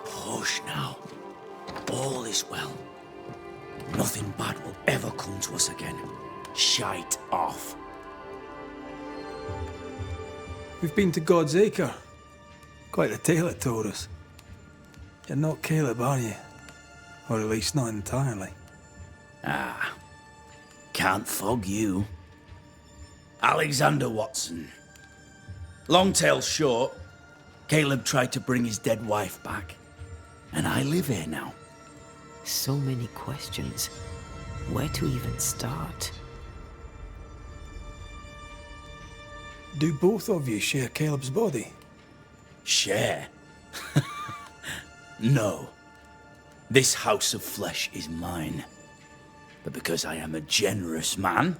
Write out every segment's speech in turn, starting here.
Hush now. All is well. Nothing bad will ever come to us again. Shite off. We've been to God's Acre. Quite a tale it told us. You're not Caleb, are you? Or at least not entirely. Ah. Can't fog you. Alexander Watson. Long tale short, Caleb tried to bring his dead wife back. And I live here now. So many questions. Where to even start? Do both of you share Caleb's body? Share? No. This house of flesh is mine. But because I am a generous man,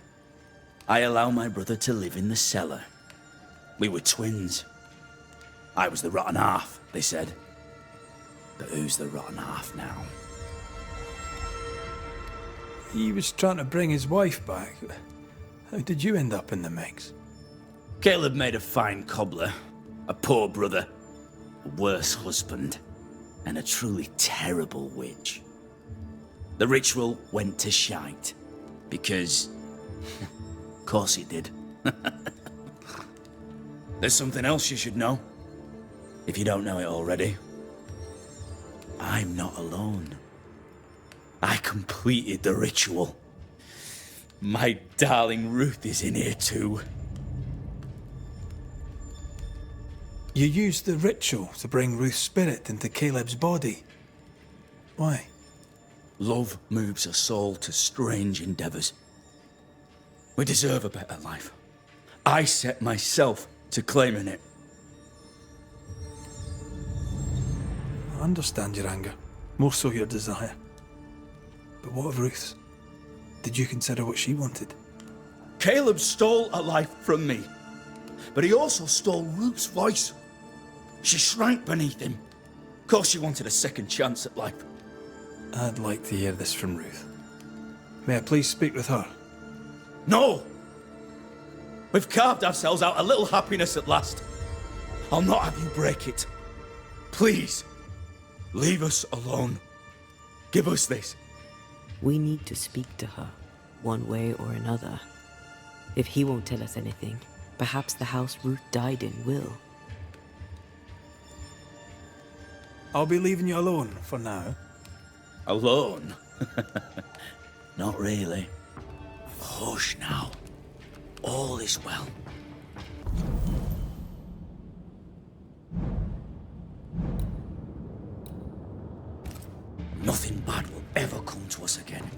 I allow my brother to live in the cellar. We were twins. I was the rotten half, they said. But who's the rotten half now? He was trying to bring his wife back. How did you end up in the mix? Caleb made a fine cobbler, a poor brother, a worse husband, and a truly terrible witch. The ritual went to shite, because... of course it did. There's something else you should know, if you don't know it already. I'm not alone. I completed the ritual. My darling Ruth is in here too. You used the ritual to bring Ruth's spirit into Caleb's body. Why? Love moves a soul to strange endeavors. We deserve a better life. I set myself to claiming it. I understand your anger, more so your desire. But what of Ruth's? Did you consider what she wanted? Caleb stole a life from me, but he also stole Ruth's voice. She shrank beneath him. Of course she wanted a second chance at life. I'd like to hear this from Ruth. May I please speak with her? No! We've carved ourselves out a little happiness at last. I'll not have you break it. Please, leave us alone. Give us this. We need to speak to her, one way or another. If he won't tell us anything, perhaps the house Ruth died in will. I'll be leaving you alone for now. Alone? Not really. Hush now. All is well. Nothing bad will ever come to us again.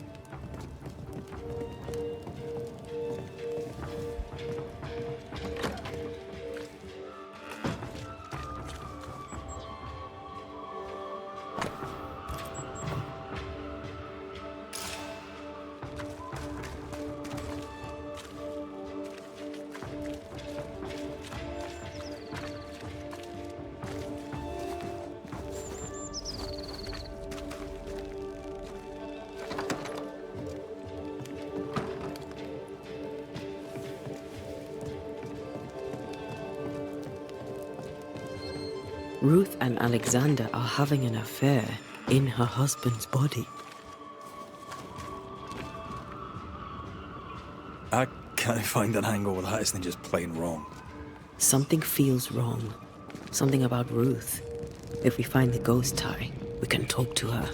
Ruth and Alexander are having an affair in her husband's body. I can't find an angle where that isn't just plain wrong. Something feels wrong. Something about Ruth. If we find the ghost tie, we can talk to her.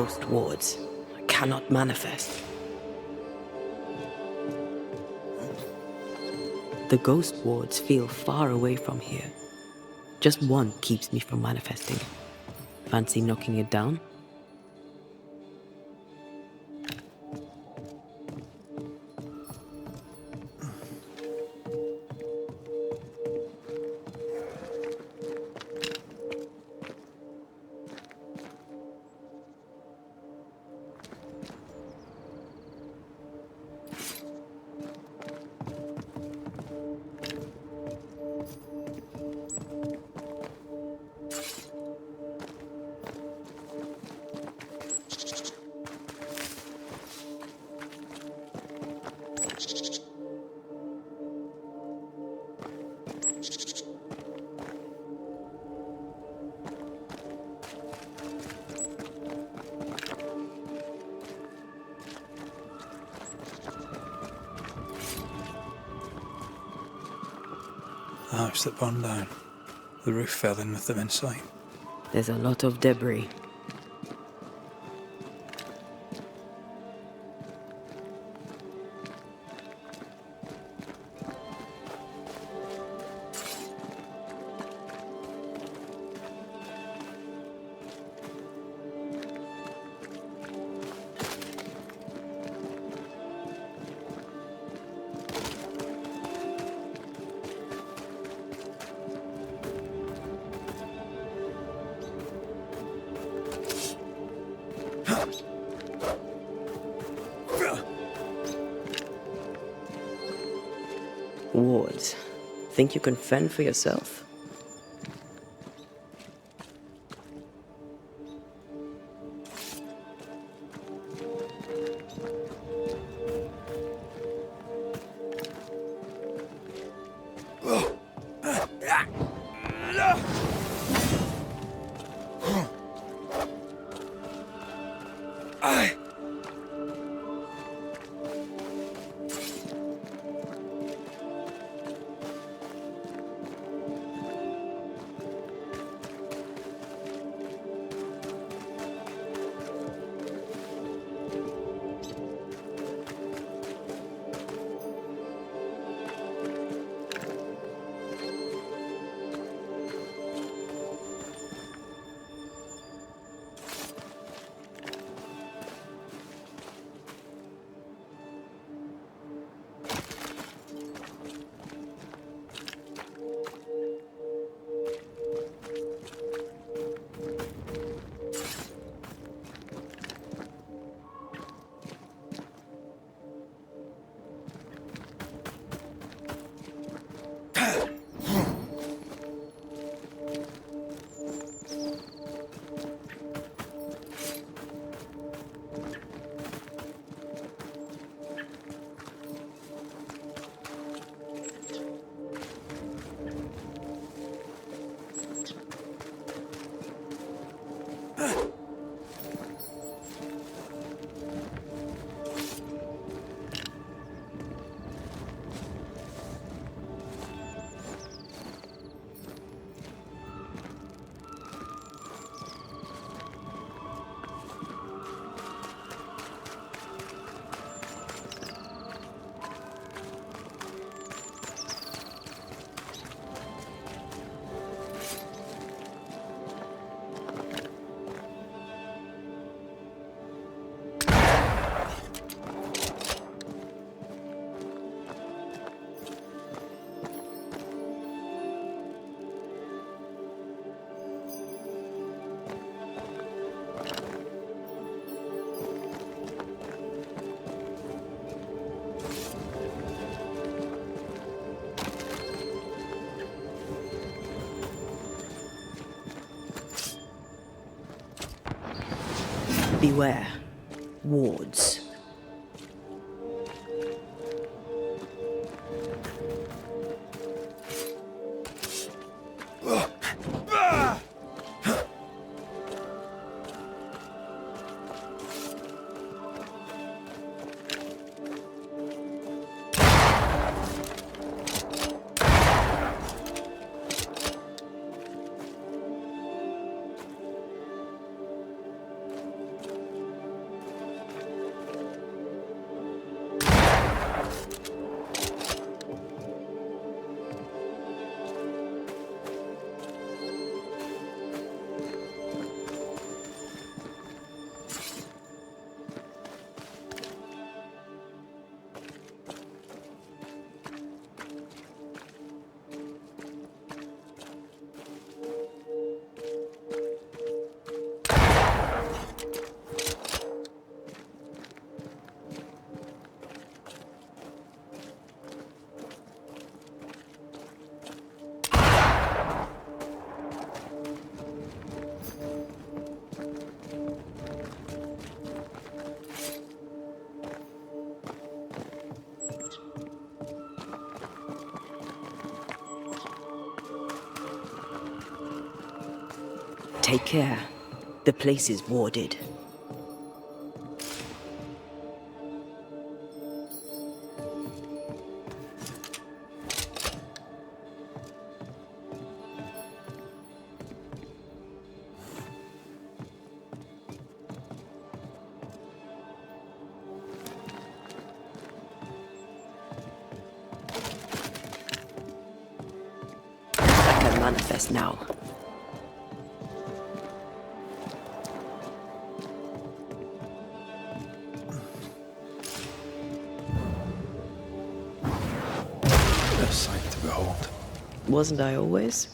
ghost wards. I cannot manifest. The ghost wards feel far away from here. Just one keeps me from manifesting. Fancy knocking it down? The house that burned down. The roof fell in with them inside. There's a lot of debris. Wards, think you can fend for yourself? Beware. Wards. Take care. The place is warded. I can manifest now. A sight to behold. Wasn't I always?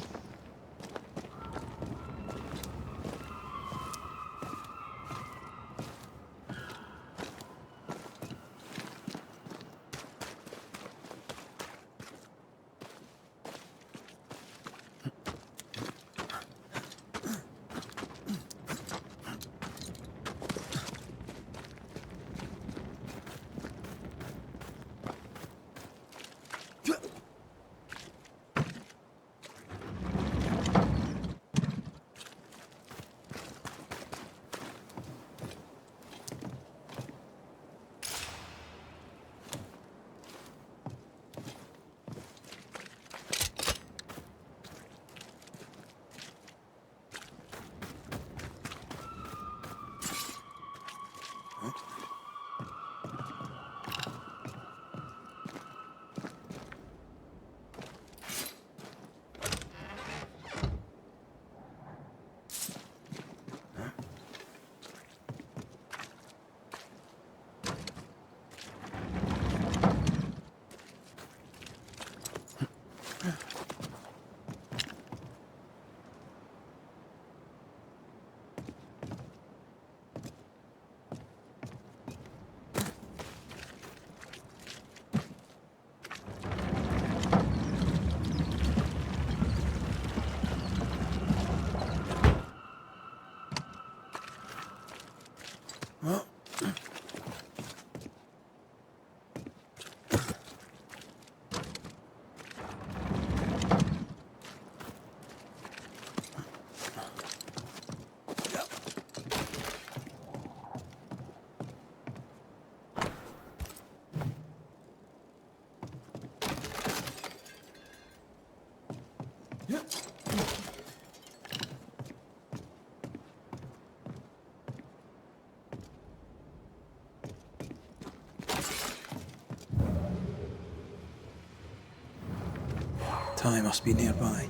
Ty must be nearby.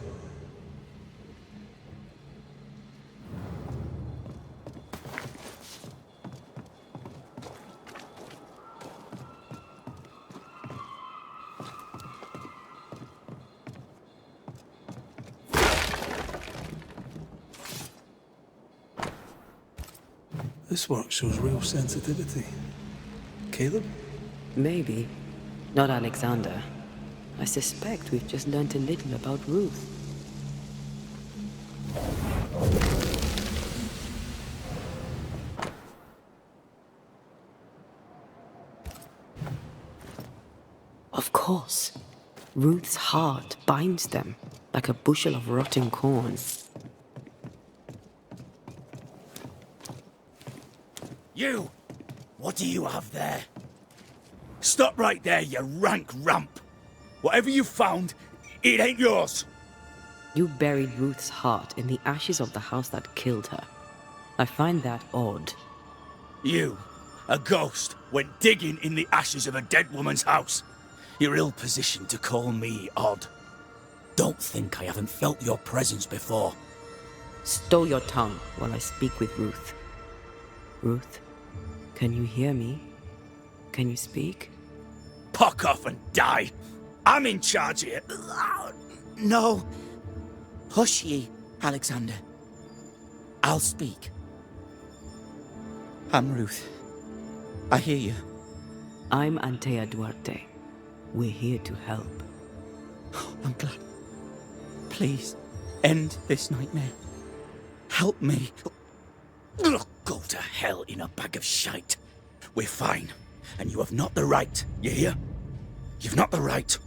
This work shows real sensitivity. Caleb? Maybe. Not Alexander. I suspect we've just learnt a little about Ruth. Of course. Ruth's heart binds them like a bushel of rotten corn. You! What do you have there? Stop right there, you rank ramp! Whatever you found, it ain't yours! You buried Ruth's heart in the ashes of the house that killed her. I find that odd. You, a ghost, went digging in the ashes of a dead woman's house. You're ill-positioned to call me odd. Don't think I haven't felt your presence before. Stow your tongue while I speak with Ruth. Ruth, can you hear me? Can you speak? Pock off and die! I'm in charge here. No. Hush ye, Alexander. I'll speak. I'm Ruth. I hear you. I'm Antea Duarte. We're here to help. I'm glad. Please, end this nightmare. Help me. Ugh, go to hell in a bag of shite. We're fine, and you have not the right, you hear? You've not the right.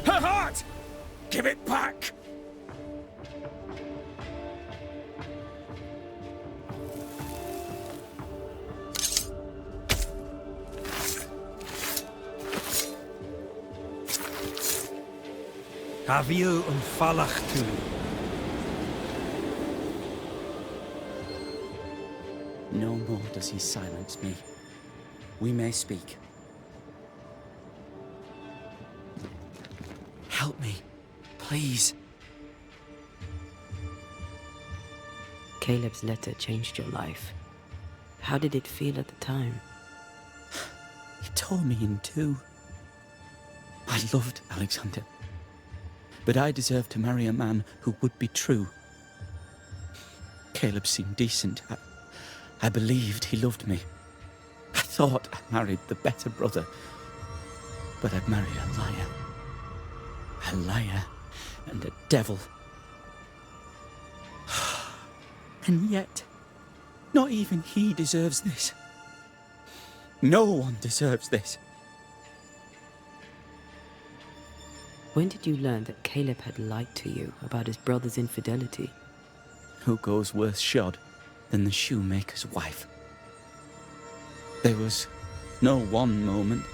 Her heart! Give it back! Haviel und Falach tu. No more does he silence me. We may speak. Help me, please. Caleb's letter changed your life. How did it feel at the time? He tore me in two. I loved Alexander, but I deserved to marry a man who would be true. Caleb seemed decent. I believed he loved me. I thought I married the better brother, but I'd married a liar. A liar and a devil. And yet, not even he deserves this. No one deserves this. When did you learn that Caleb had lied to you about his brother's infidelity? Who goes worse shod than the shoemaker's wife? There was no one moment.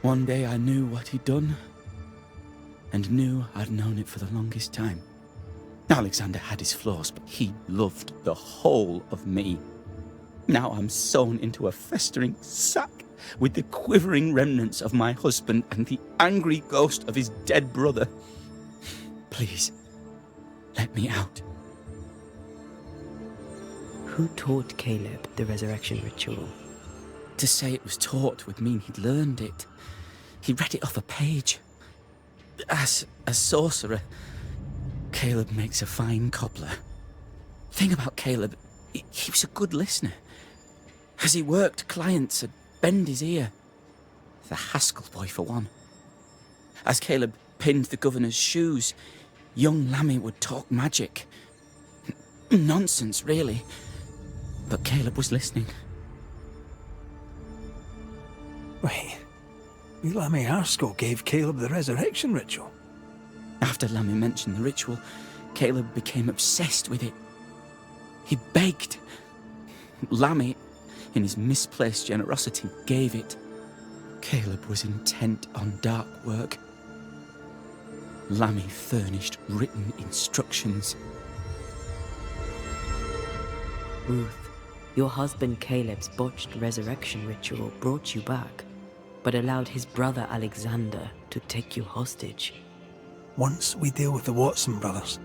One day I knew what he'd done, and knew I'd known it for the longest time. Alexander had his flaws, but he loved the whole of me. Now I'm sewn into a festering sack with the quivering remnants of my husband and the angry ghost of his dead brother. Please, let me out. Who taught Caleb the resurrection ritual? To say it was taught would mean he'd learned it. He read it off a page. As a sorcerer, Caleb makes a fine cobbler. The thing about Caleb, he was a good listener. As he worked, clients would bend his ear. The Haskell boy, for one. As Caleb pinned the governor's shoes, young Lammy would talk magic. Nonsense, really. But Caleb was listening. Wait, Lammy Haskell gave Caleb the resurrection ritual? After Lammy mentioned the ritual, Caleb became obsessed with it. He begged. Lammy, in his misplaced generosity, gave it. Caleb was intent on dark work. Lammy furnished written instructions. Ruth, your husband Caleb's botched resurrection ritual brought you back, but allowed his brother Alexander to take you hostage. Once we deal with the Watson brothers,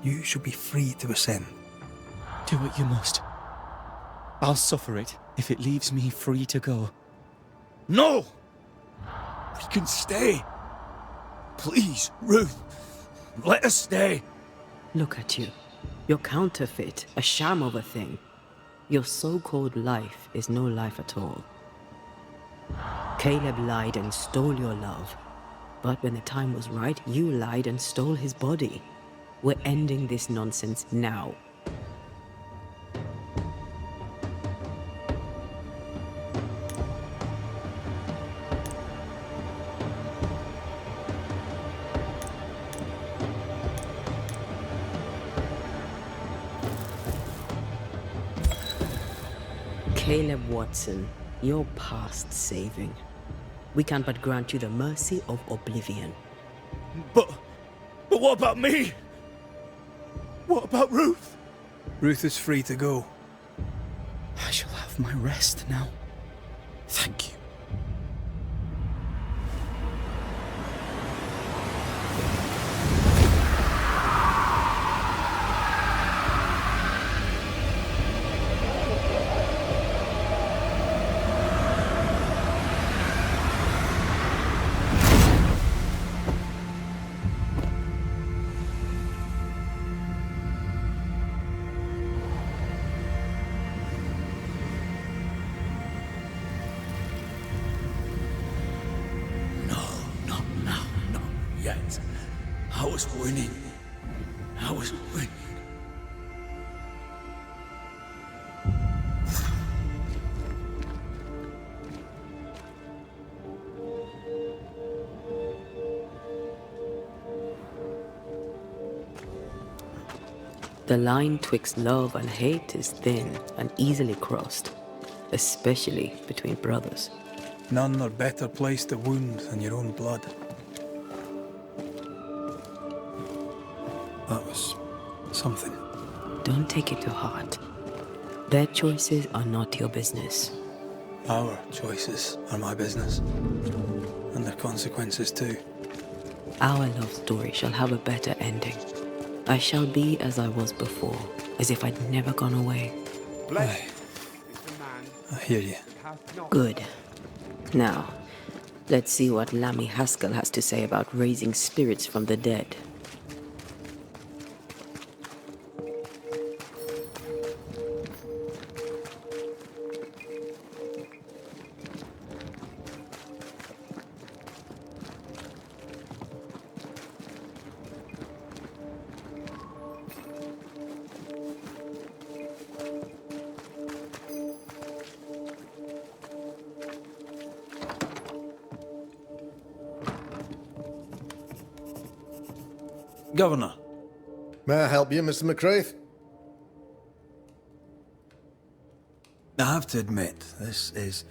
you shall be free to ascend. Do what you must. I'll suffer it if it leaves me free to go. No! We can stay. Please, Ruth, let us stay. Look at you. You're counterfeit, a sham of a thing. Your so-called life is no life at all. Caleb lied and stole your love. But when the time was right, you lied and stole his body. We're ending this nonsense now. Caleb Watson, you're past saving. We can but grant you the mercy of oblivion. But what about me? What about Ruth? Ruth is free to go. I shall have my rest now. Thank you. I was winning. I was winning. The line twixt love and hate is thin and easily crossed, especially between brothers. None are better placed to wound than your own blood. That was something. Don't take it to heart. Their choices are not your business. Our choices are my business. And their consequences too. Our love story shall have a better ending. I shall be as I was before, as if I'd never gone away. Aye. I hear you. Good. Now, let's see what Lammy Haskell has to say about raising spirits from the dead. Governor. May I help you, Mr. McCraith? I have to admit, this is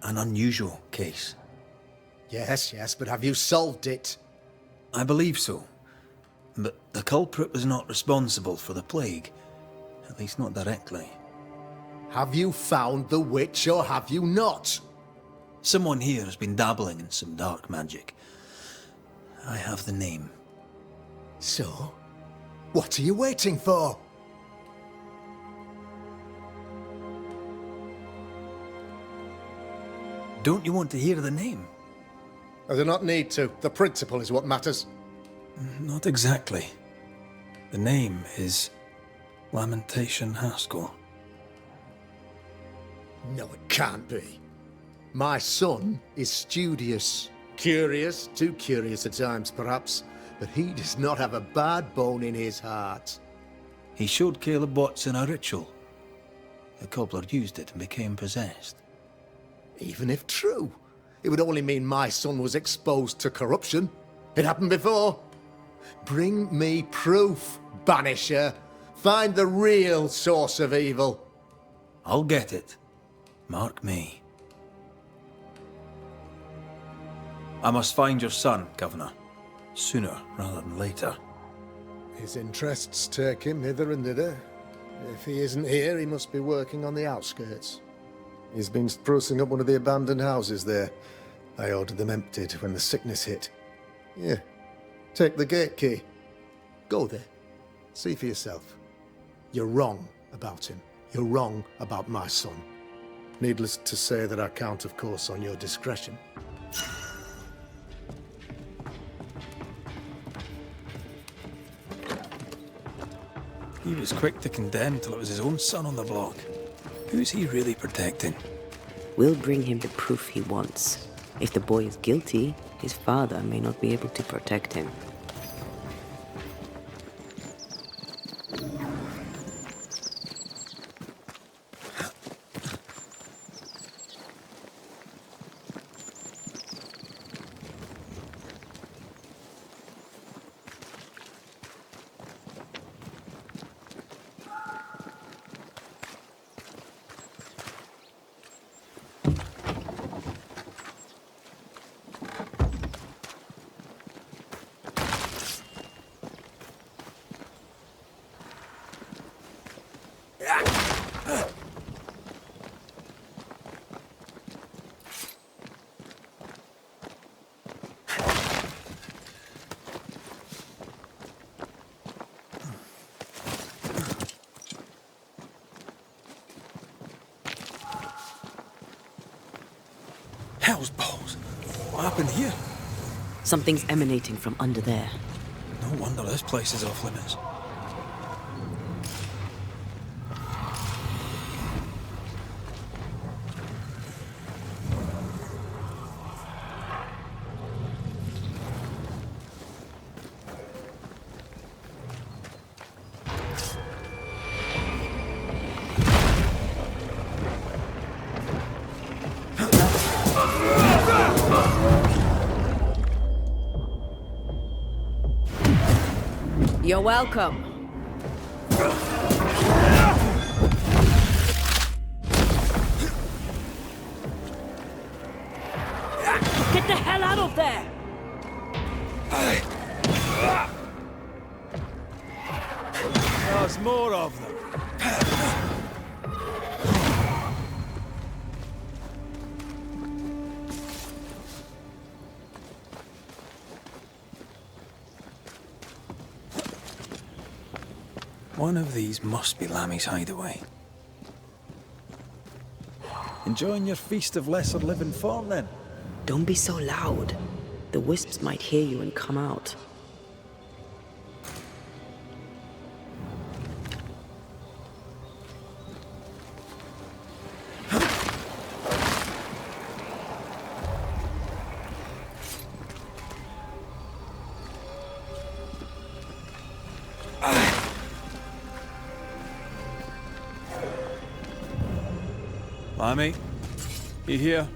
an unusual case. Yes, but have you solved it? I believe so. But the culprit was not responsible for the plague. At least not directly. Have you found the witch or have you not? Someone here has been dabbling in some dark magic. I have the name. So, what are you waiting for? Don't you want to hear the name? I do not need to. The principle is what matters. Not exactly. The name is Lamentation Haskell. No, it can't be. My son is studious. Curious, too curious at times perhaps, but he does not have a bad bone in his heart. He showed Caleb Watson a ritual. The cobbler used it and became possessed. Even if true, it would only mean my son was exposed to corruption. It happened before. Bring me proof, Banisher. Find the real source of evil. I'll get it. Mark me. I must find your son, Governor. Sooner rather than later. His interests take him hither and thither. If he isn't here, he must be working on the outskirts. He's been sprucing up one of the abandoned houses there. I ordered them emptied when the sickness hit. Yeah. Take the gate key. Go there. See for yourself. You're wrong about him. You're wrong about my son. Needless to say that I count, of course, on your discretion. He was quick to condemn till it was his own son on the block. Who's he really protecting? We'll bring him the proof he wants. If the boy is guilty, his father may not be able to protect him. Hell's balls. What happened here? Something's emanating from under there. No wonder this place is off limits. You're welcome. Get the hell out of there! There's more of them. One of these must be Lammy's hideaway. Enjoying your feast of lesser living form, then? Don't be so loud. The wisps might hear you and come out. Lammy, you here?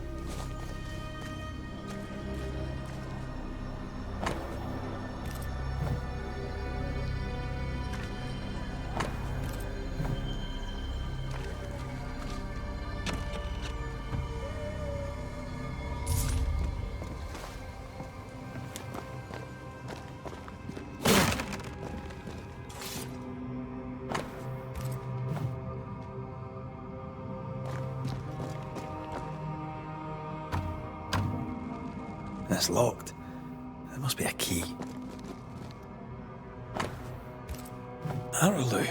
It's locked. There must be a key. Araloo.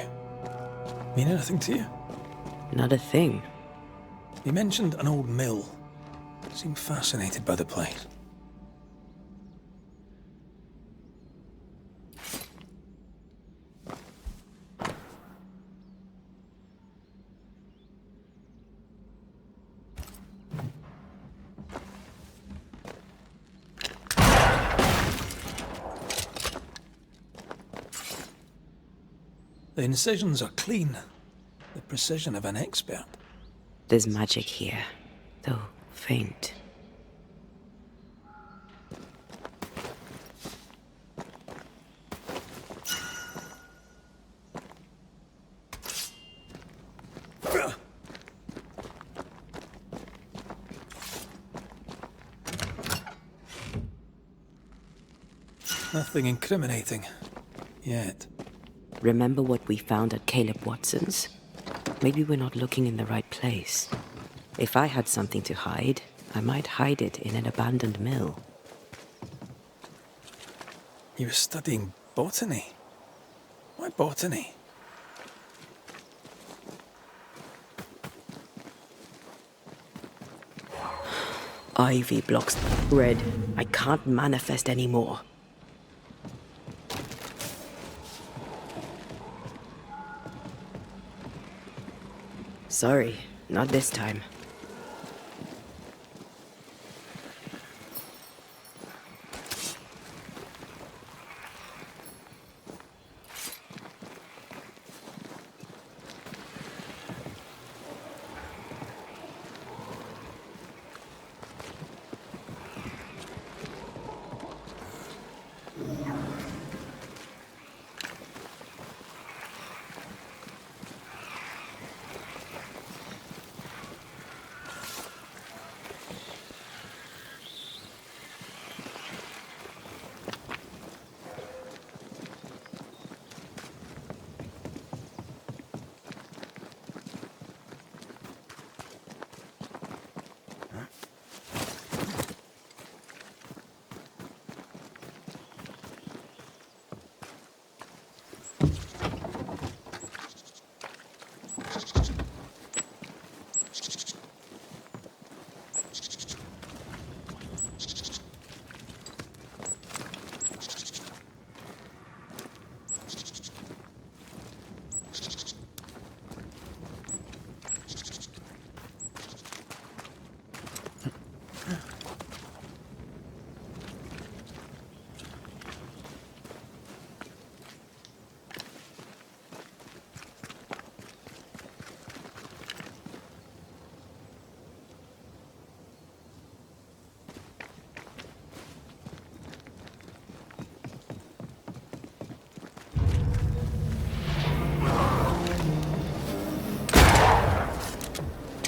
Mean anything to you? Not a thing. You mentioned an old mill. Seemed fascinated by the place. The incisions are clean. The precision of an expert. There's magic here, though faint. Nothing incriminating. Yet. Remember what we found at Caleb Watson's? Maybe we're not looking in the right place. If I had something to hide, I might hide it in an abandoned mill. You were studying botany? Why botany? Ivy blocks red. I can't manifest anymore. Sorry, not this time.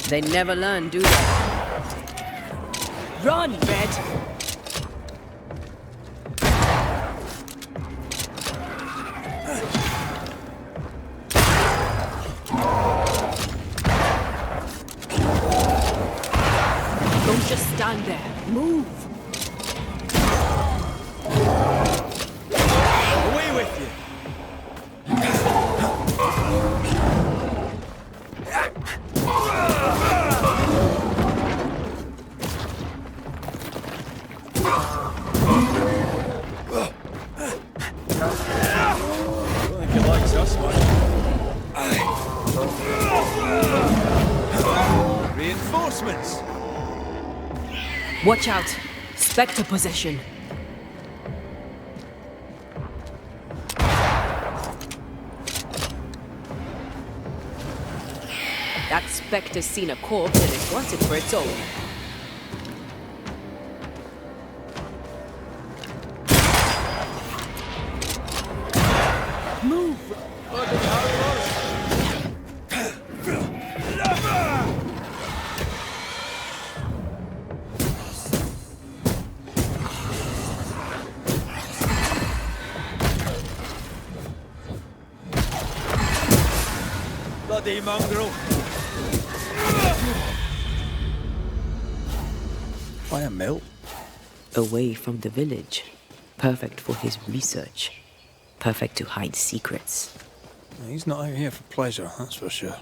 They never learn, do they? Run, Red! Don't just stand there. Move! Away with you! Don't think he likes us much. Reinforcements! Watch out! Spectre possession. That Spectre's seen a corpse and it wants it for its own. Move! Bloody mongrel. Why a mill? Away from the village. Perfect for his research. Perfect to hide secrets. He's not out here for pleasure, that's for sure.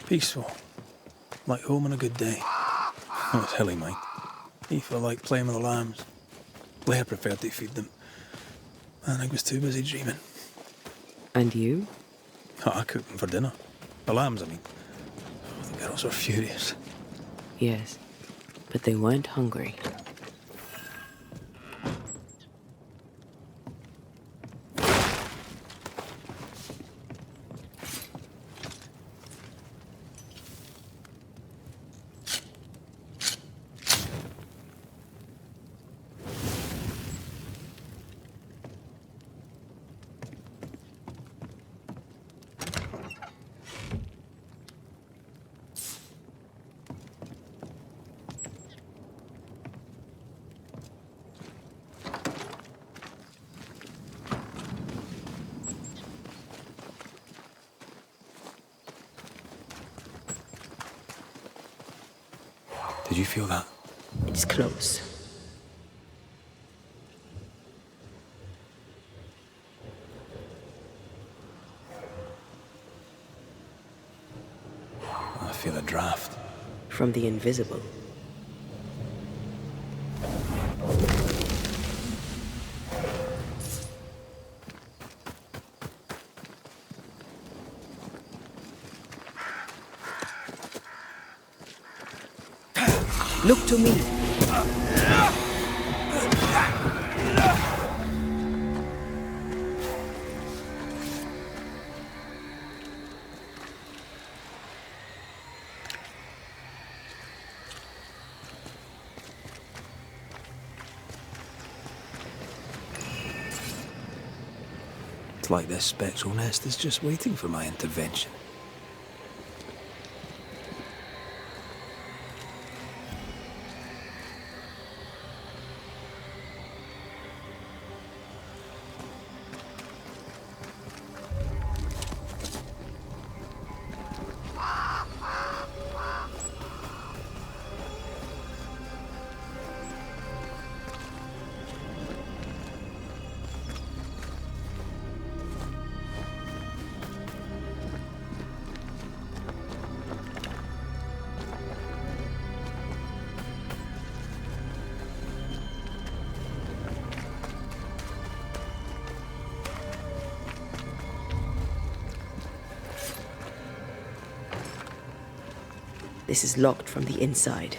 Peaceful. Like home on a good day. Oh, it's hilly, mate. He felt like playing with the lambs. Blair preferred to feed them. And I was too busy dreaming. And you? Oh, I cooked them for dinner. The lambs, I mean. Oh, the girls were furious. Yes, but they weren't hungry. you feel that? It's close. I feel a draft. From the invisible. Look to me. It's like this spectral nest is just waiting for my intervention. This is locked from the inside.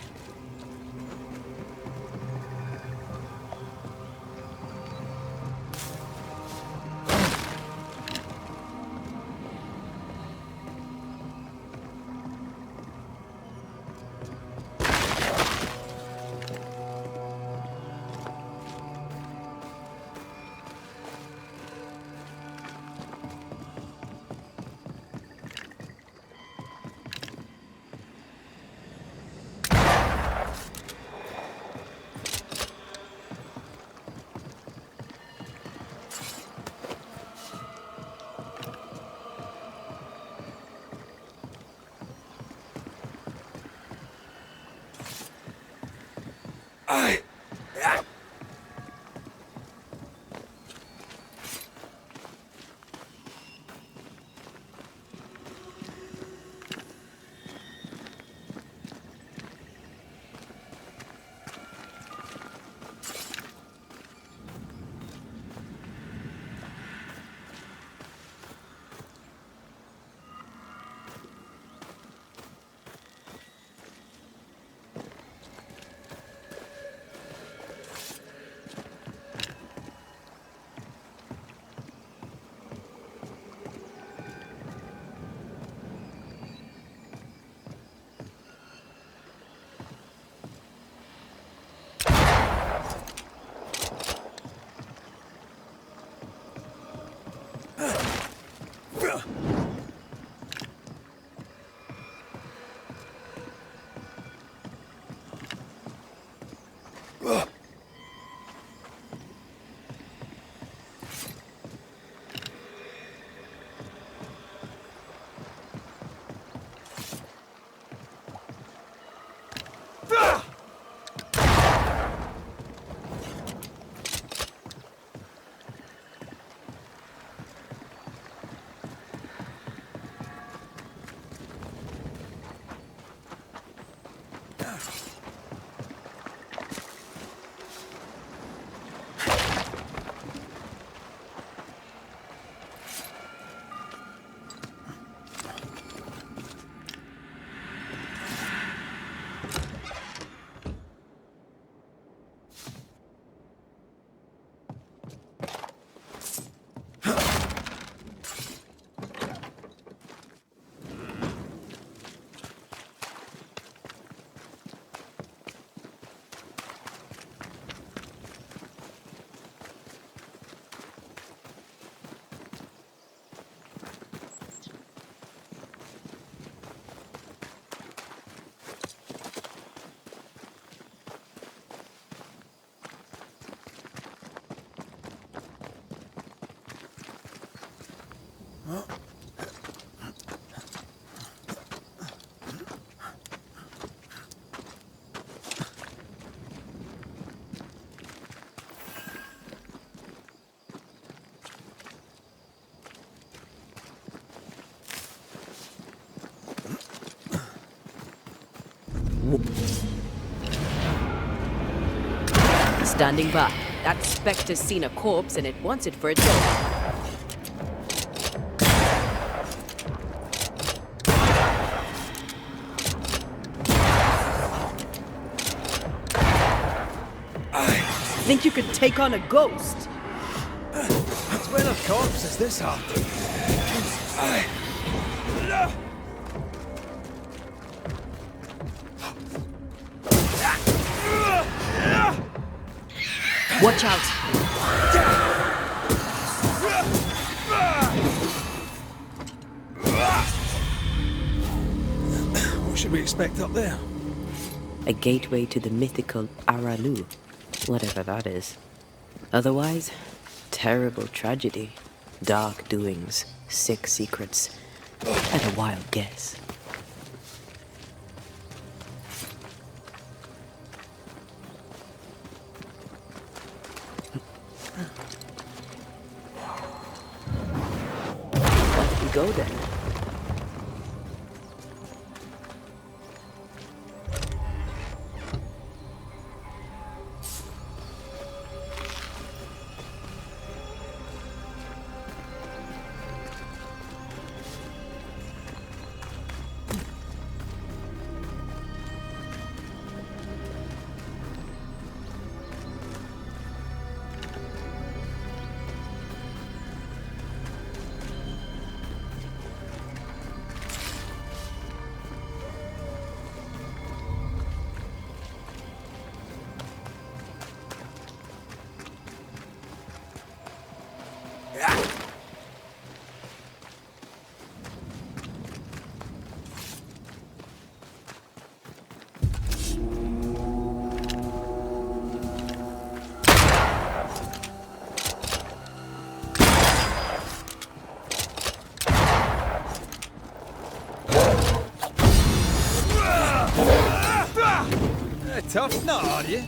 Standing by. That specter's seen a corpse and it wants it for its own. Think you could take on a ghost? When a corpse is this hard. Watch out! What should we expect up there? A gateway to the mythical Aralu, whatever that is. Otherwise, terrible tragedy, dark doings, sick secrets, and a wild guess. We go then. Tough nut, are you?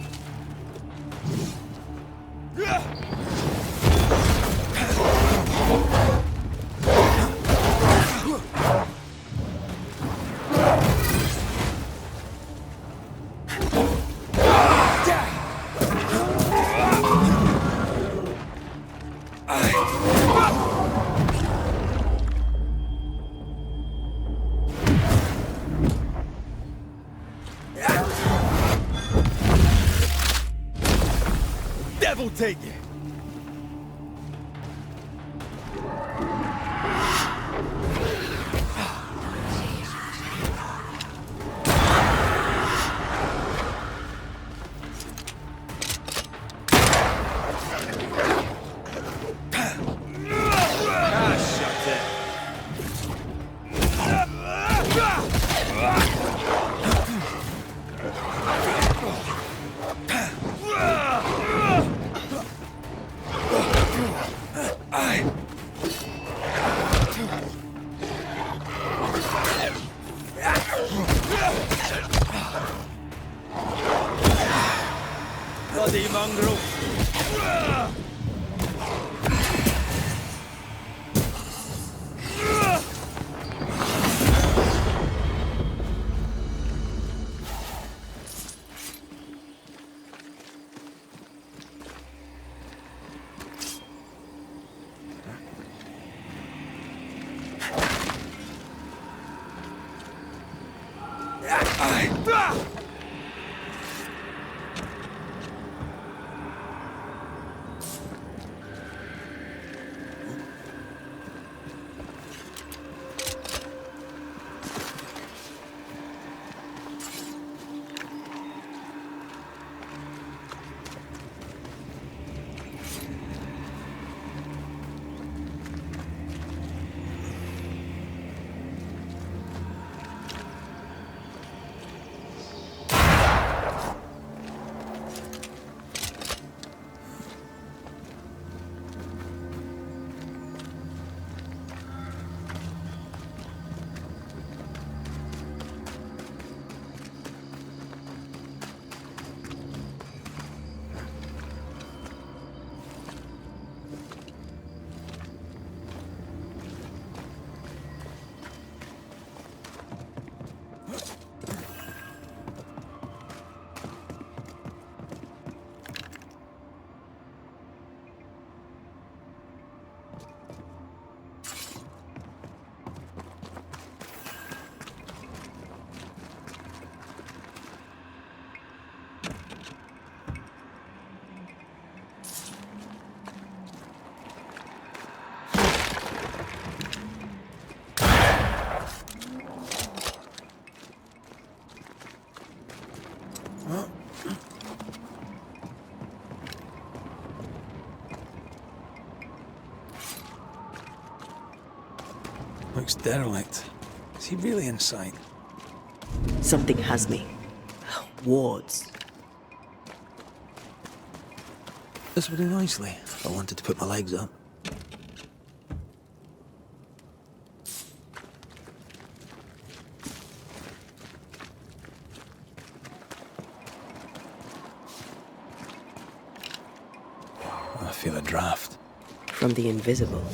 Devil take you! Bloody mongrel! Looks derelict. Is he really inside? Something has me. Wards. This would do nicely if I wanted to put my legs up. I feel a draft. From the invisible.